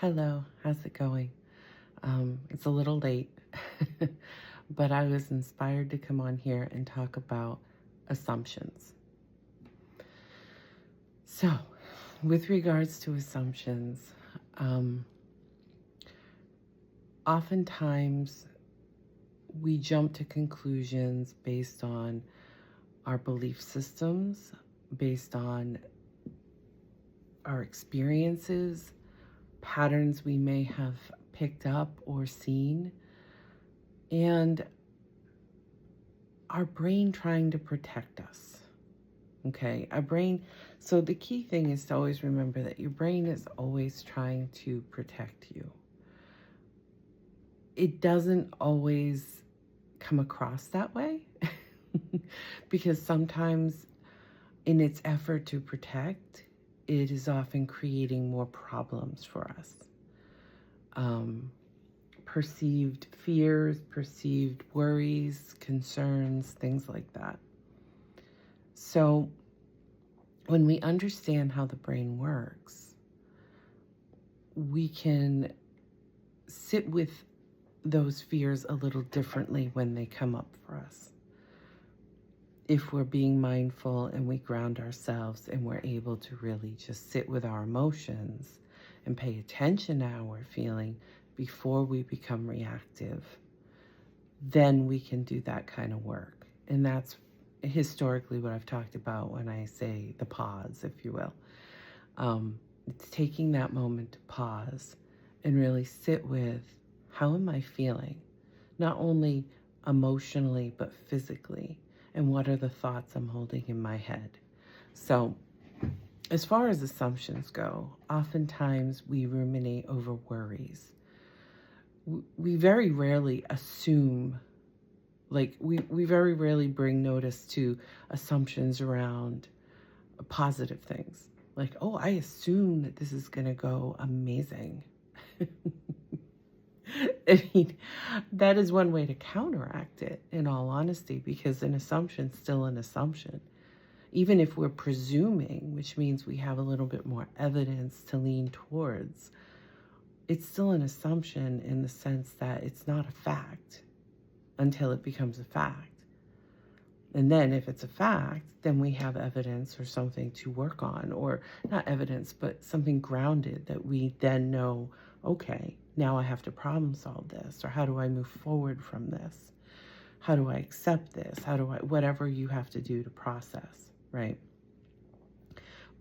Hello, how's it going? It's a little late, but I was inspired to come on here and talk about assumptions. So, with regards to assumptions, um, oftentimes we jump to conclusions based on our belief systems, based on our experiences, patterns we may have picked up or seen, and our brain trying to protect us. Okay, our brain. So the key thing is to always remember that your brain is always trying to protect you. It doesn't always come across that way because sometimes, in its effort to protect, it is often creating more problems for us. Perceived fears, perceived worries, concerns, things like that. So, when we understand how the brain works, we can sit with those fears a little differently when they come up for us. If we're being mindful and we ground ourselves and we're able to really just sit with our emotions and pay attention to how we're feeling before we become reactive, then we can do that kind of work. And that's historically what I've talked about when I say the pause, if you will. It's taking that moment to pause and really sit with, how am I feeling? Not only emotionally, but physically. And what are the thoughts I'm holding in my head? So, as far as assumptions go, oftentimes we ruminate over worries. We very rarely assume, we very rarely bring notice to assumptions around positive things. Like, oh, I assume that this is going to go amazing. I mean, that is one way to counteract it, in all honesty, because an assumption is still an assumption. Even if we're presuming, which means we have a little bit more evidence to lean towards, it's still an assumption in the sense that it's not a fact until it becomes a fact. And then if it's a fact, then we have evidence or something to work on, or not evidence, but something grounded that we then know, okay, now I have to problem solve this, or how do I move forward from this? How do I accept this? How do I, whatever you have to do to process, right?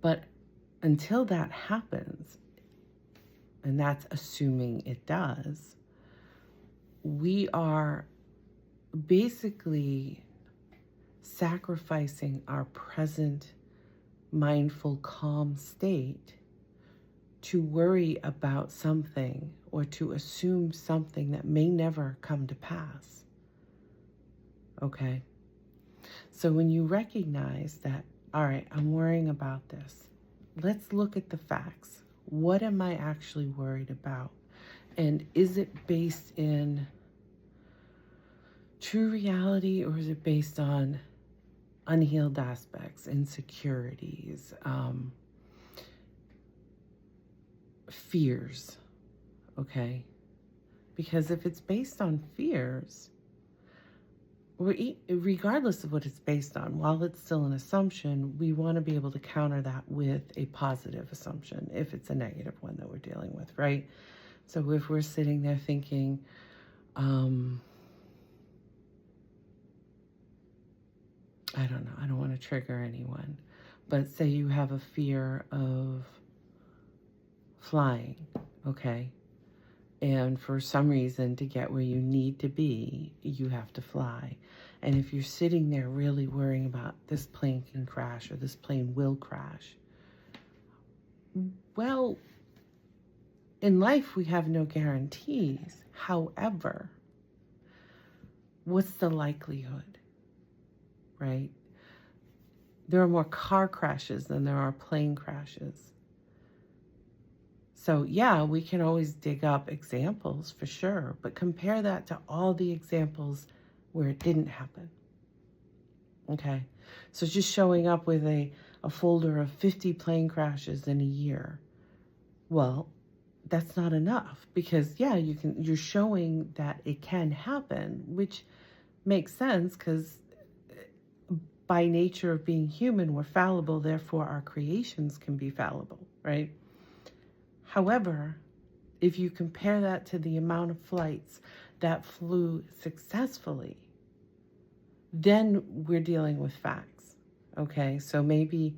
But until that happens, and that's assuming it does, we are basically sacrificing our present mindful, calm state to worry about something or to assume something that may never come to pass. Okay? So when you recognize that, all right, I'm worrying about this, let's look at the facts. What am I actually worried about? And is it based in true reality, or is it based on unhealed aspects, insecurities, fears? Okay? Because if it's based on fears, regardless of what it's based on, while it's still an assumption, we want to be able to counter that with a positive assumption if it's a negative one that we're dealing with, right? So if we're sitting there thinking, I don't know, I don't want to trigger anyone, but say you have a fear of flying, okay? And for some reason, to get where you need to be, you have to fly. And if you're sitting there really worrying about this plane can crash or this plane will crash, well, in life we have no guarantees. However, what's the likelihood, right? There are more car crashes than there are plane crashes. So yeah, we can always dig up examples for sure, but compare that to all the examples where it didn't happen. Okay, so just showing up with a folder of 50 plane crashes in a year. Well, that's not enough, because yeah, you're showing that it can happen, which makes sense, because by nature of being human, we're fallible, therefore our creations can be fallible, right? However, if you compare that to the amount of flights that flew successfully, then we're dealing with facts. Okay, so maybe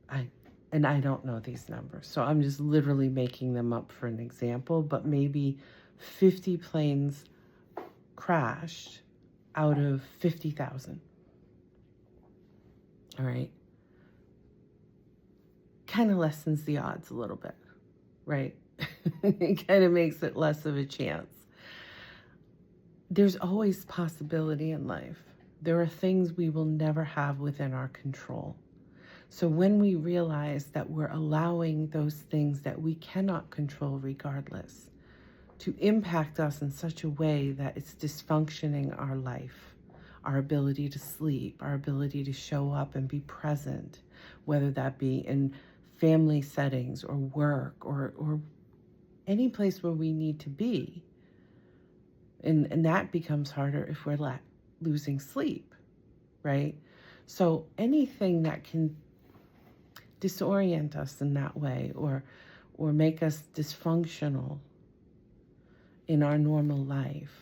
I don't know these numbers, so I'm just literally making them up for an example, but maybe 50 planes crashed out of 50,000. All right. Kind of lessens the odds a little bit, right? It kind of makes it less of a chance. There's always possibility in life. There are things we will never have within our control. So when we realize that we're allowing those things that we cannot control regardless to impact us in such a way that it's dysfunctioning our life, our ability to sleep, our ability to show up and be present, whether that be in family settings or work or any place where we need to be. And that becomes harder if we're losing sleep, right? So anything that can disorient us in that way or make us dysfunctional in our normal life,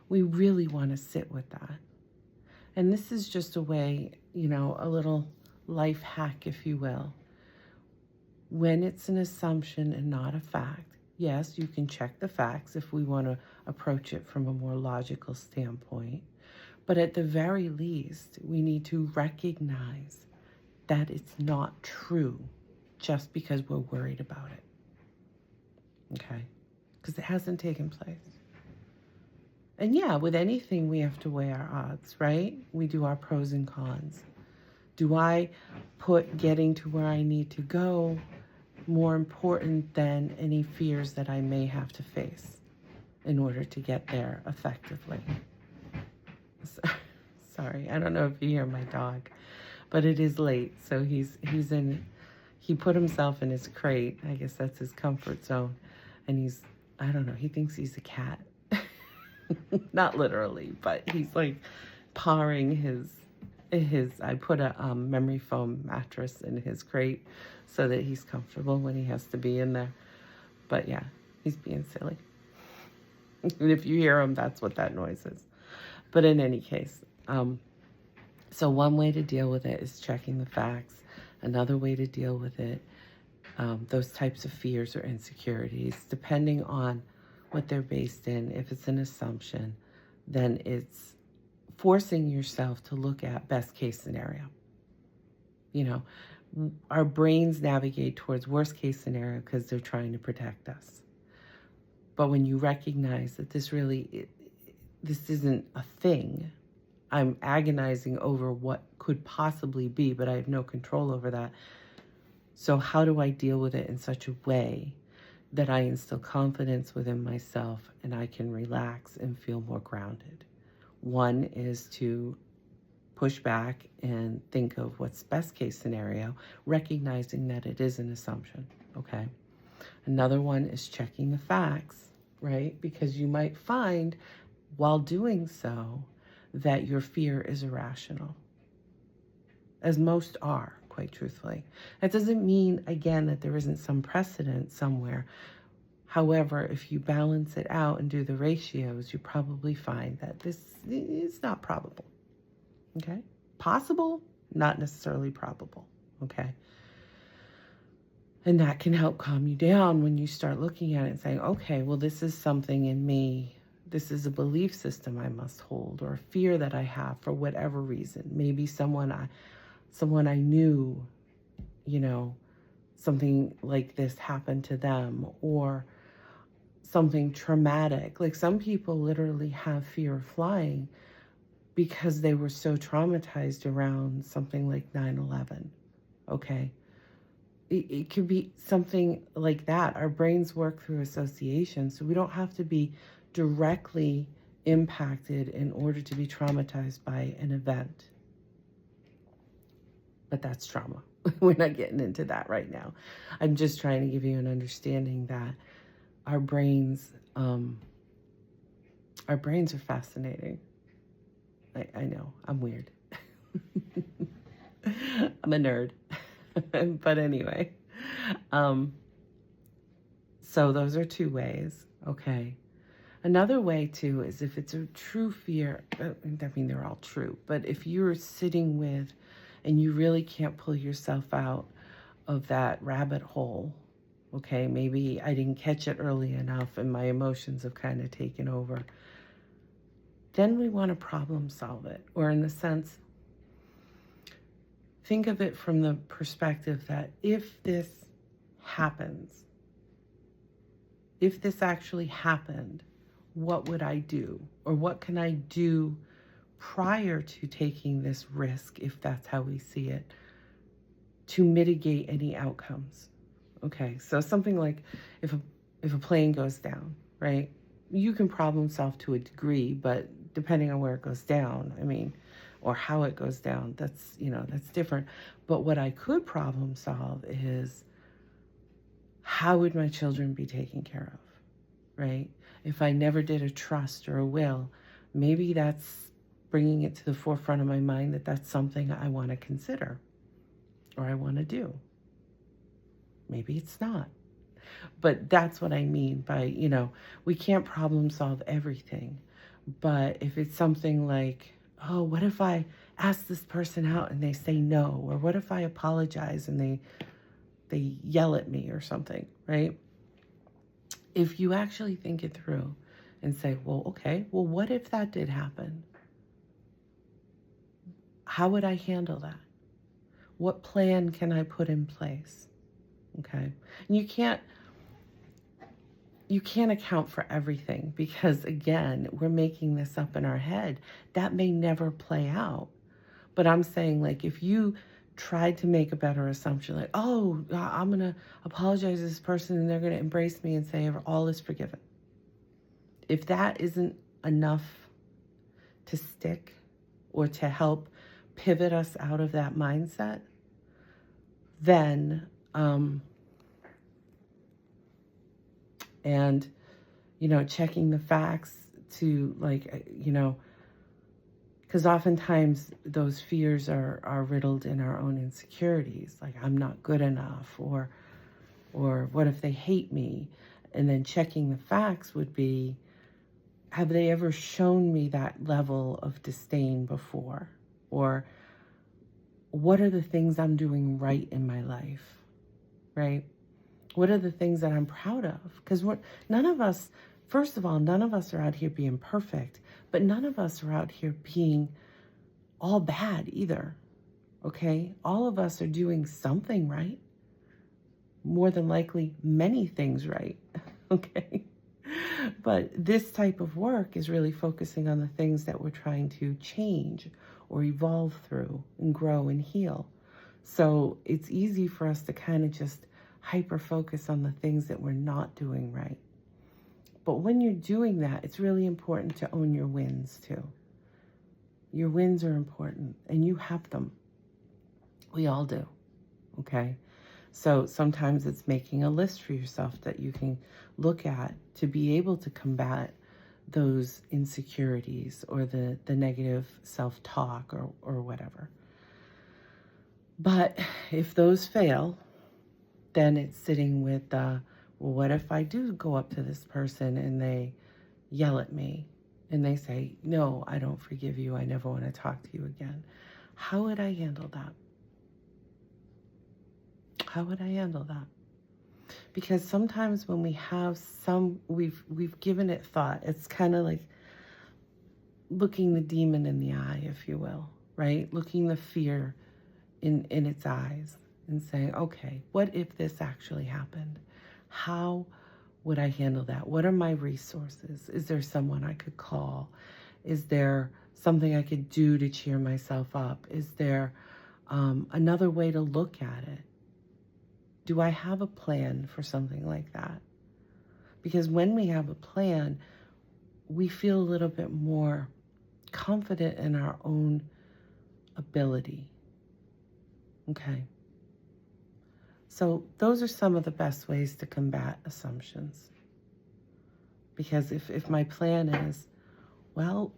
we really want to sit with that. And this is just a way, a little life hack, if you will. When it's an assumption and not a fact, yes, you can check the facts if we want to approach it from a more logical standpoint. But at the very least, we need to recognize that it's not true just because we're worried about it. Okay? Because it hasn't taken place. And yeah, with anything, we have to weigh our odds, right? We do our pros and cons. Do I put getting to where I need to go more important than any fears that I may have to face in order to get there effectively? Sorry, I don't know if you hear my dog, but it is late, so he put himself in his crate. I guess that's his comfort zone, and I don't know, he thinks he's a cat. Not literally, but he's like pawing his I put a memory foam mattress in his crate so that he's comfortable when he has to be in there. But yeah, he's being silly. And if you hear him, that's what that noise is. But in any case, so one way to deal with it is checking the facts. Another way to deal with it, those types of fears or insecurities, depending on what they're based in. If it's an assumption, then it's forcing yourself to look at best case scenario. Our brains navigate towards worst case scenario because they're trying to protect us. But when you recognize that this isn't a thing, I'm agonizing over what could possibly be, but I have no control over that. So how do I deal with it in such a way that I instill confidence within myself and I can relax and feel more grounded? One is to push back and think of what's best case scenario, recognizing that it is an assumption, okay? Another one is checking the facts, right? Because you might find while doing so that your fear is irrational, as most are, quite truthfully. That doesn't mean, again, that there isn't some precedent somewhere. However, if you balance it out and do the ratios, you probably find that this is not probable, okay? Possible, not necessarily probable, okay? And that can help calm you down when you start looking at it and saying, okay, well, this is something in me. This is a belief system I must hold, or a fear that I have for whatever reason. Maybe someone I knew, something like this happened to them, or something traumatic. Like some people literally have fear of flying because they were so traumatized around something like 9/11, okay? It could be something like that. Our brains work through association, so we don't have to be directly impacted in order to be traumatized by an event. But that's trauma, We're not getting into that right now. I'm just trying to give you an understanding that our brains, our brains are fascinating. I know, I'm weird. I'm a nerd. But anyway, so those are two ways, okay? Another way, too, is if it's a true fear, I mean, they're all true, but if you're sitting with and you really can't pull yourself out of that rabbit hole, okay, maybe I didn't catch it early enough and my emotions have kind of taken over, then we want to problem solve it. Or in the sense, think of it from the perspective that if this happens, if this actually happened, what would I do? Or what can I do prior to taking this risk, if that's how we see it, to mitigate any outcomes? Okay, so something like if a plane goes down, right? You can problem solve to a degree, but depending on where it goes down, I mean, or how it goes down, that's, that's different. But what I could problem solve is, how would my children be taken care of, right? If I never did a trust or a will, maybe that's bringing it to the forefront of my mind that that's something I want to consider or I want to do. Maybe it's not. But that's what I mean by, we can't problem solve everything. But if it's something like, oh, what if I ask this person out and they say no? Or what if I apologize and they yell at me or something, right? If you actually think it through and say, well, okay, well, what if that did happen? How would I handle that? What plan can I put in place? Okay. And you can't account for everything because, again, we're making this up in our head. That may never play out. But I'm saying, like, if you tried to make a better assumption, like, oh, I'm going to apologize to this person and they're going to embrace me and say all is forgiven. If that isn't enough to stick or to help pivot us out of that mindset, then, and, checking the facts to, like, because oftentimes those fears are riddled in our own insecurities, like I'm not good enough, or what if they hate me? And then checking the facts would be, have they ever shown me that level of disdain before? Or what are the things I'm doing right in my life, right? What are the things that I'm proud of? Because none of us, first of all, none of us are out here being perfect, but none of us are out here being all bad either, okay? All of us are doing something right. More than likely, many things right, okay? But this type of work is really focusing on the things that we're trying to change or evolve through and grow and heal. So it's easy for us to kind of just hyper-focus on the things that we're not doing right. But when you're doing that, it's really important to own your wins too. Your wins are important, and you have them. We all do, okay? So sometimes it's making a list for yourself that you can look at to be able to combat those insecurities or the negative self-talk or whatever. But if those fail, then it's sitting with, well, what if I do go up to this person and they yell at me and they say, no, I don't forgive you. I never want to talk to you again. How would I handle that? How would I handle that? Because sometimes when we have we've given it thought, it's kind of like looking the demon in the eye, if you will, right? Looking the fear in its eyes and saying, okay, what if this actually happened? How would I handle that? What are my resources? Is there someone I could call? Is there something I could do to cheer myself up? Is there another way to look at it? Do I have a plan for something like that? Because when we have a plan, we feel a little bit more confident in our own ability. Okay. So those are some of the best ways to combat assumptions. Because if my plan is, well,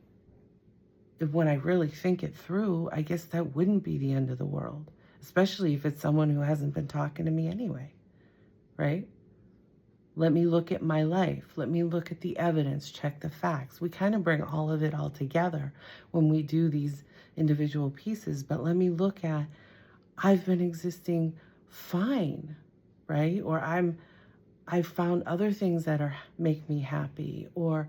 when I really think it through, I guess that wouldn't be the end of the world, especially if it's someone who hasn't been talking to me anyway, right? Let me look at my life. Let me look at the evidence, check the facts. We kind of bring all of it all together when we do these individual pieces, but let me look at, I've been existing fine, right? Or I've found other things that make me happy. Or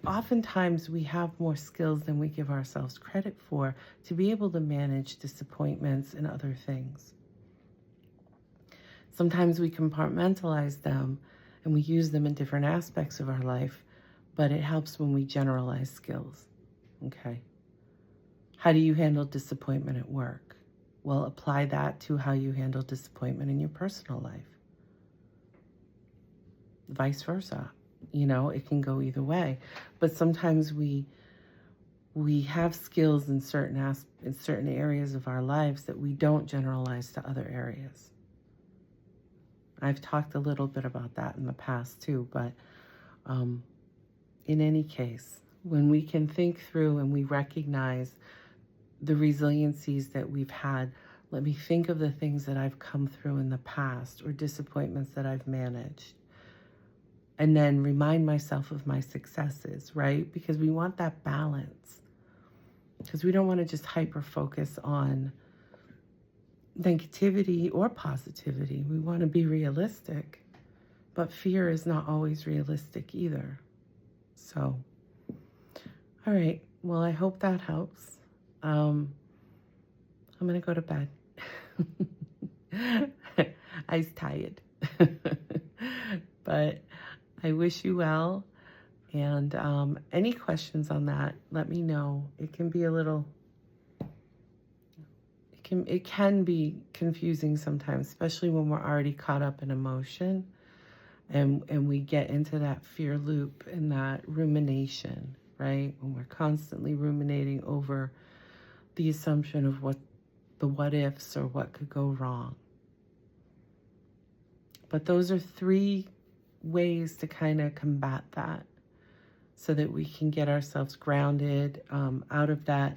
oftentimes we have more skills than we give ourselves credit for to be able to manage disappointments and other things. Sometimes we compartmentalize them and we use them in different aspects of our life, but it helps when we generalize skills. Okay. How do you handle disappointment at work? Well, apply that to how you handle disappointment in your personal life. Vice versa. It can go either way. But sometimes we have skills in certain areas of our lives that we don't generalize to other areas. I've talked a little bit about that in the past too, but in any case, when we can think through and we recognize the resiliencies that we've had, let me think of the things that I've come through in the past or disappointments that I've managed. And then remind myself of my successes, right? Because we want that balance. Because we don't want to just hyper-focus on negativity or positivity. We want to be realistic. But fear is not always realistic either. So, all right. Well, I hope that helps. I'm going to go to bed. I'm tired. But I wish you well. And any questions on that, let me know. It can be it can be confusing sometimes, especially when we're already caught up in emotion and we get into that fear loop and that rumination, right? When we're constantly ruminating over the assumption of the what ifs or what could go wrong. But those are 3 ways to kind of combat that so that we can get ourselves grounded out of that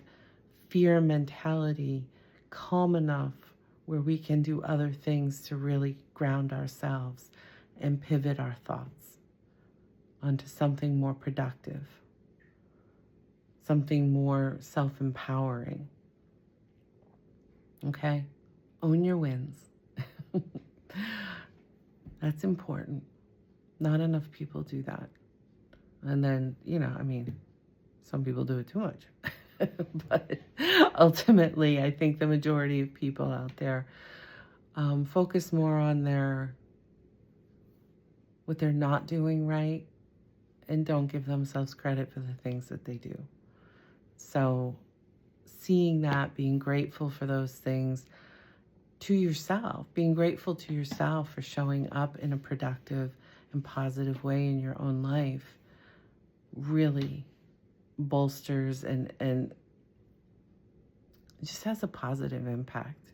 fear mentality, calm enough where we can do other things to really ground ourselves and pivot our thoughts onto something more productive, something more self-empowering. Okay? Own your wins. That's important. Not enough people do that. And then, some people do it too much. But ultimately, I think the majority of people out there focus more on what they're not doing right and don't give themselves credit for the things that they do. So seeing that, being grateful for those things to yourself, being grateful to yourself for showing up in a productive and positive way in your own life really bolsters and just has a positive impact.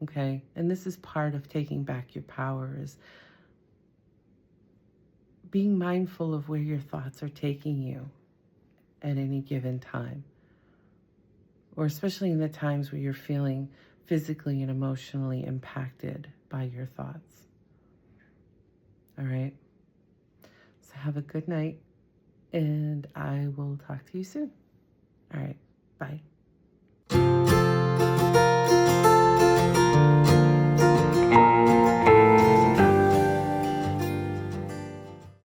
Okay? And this is part of taking back your power, is being mindful of where your thoughts are taking you at any given time. Or especially in the times where you're feeling physically and emotionally impacted by your thoughts. All right? So have a good night, and I will talk to you soon. All right. Bye.